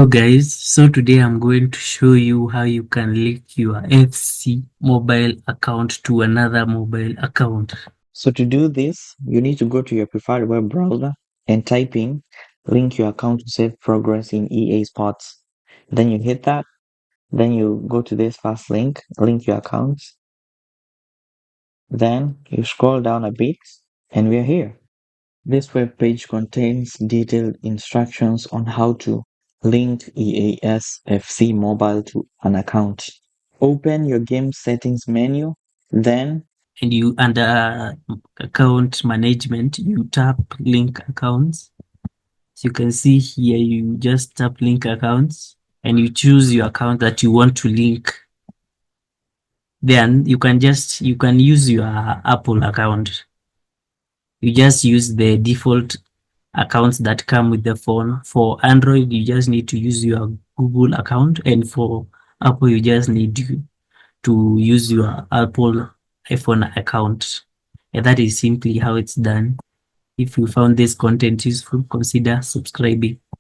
Hello guys, so today I'm going to show you how you can link your FC mobile account to another mobile account. So to do this, you need to go to your preferred web browser and type in link your account to save progress in EA Sports. Then you hit that. Then you go to this first link, link your accounts. Then you scroll down a bit and we're here. This web page contains detailed instructions on how to link EAS FC mobile to an account. Open your game settings menu, then And you under account management, you tap link accounts. So you can see here, you just tap link accounts and you choose your account that you want to link. Then you can use your Apple account. You just use the default accounts that come with the phone. For Android, you just need to use your Google account, and for Apple, you just need to use your Apple iPhone account. And that is simply how it's done. If you found this content useful, consider subscribing.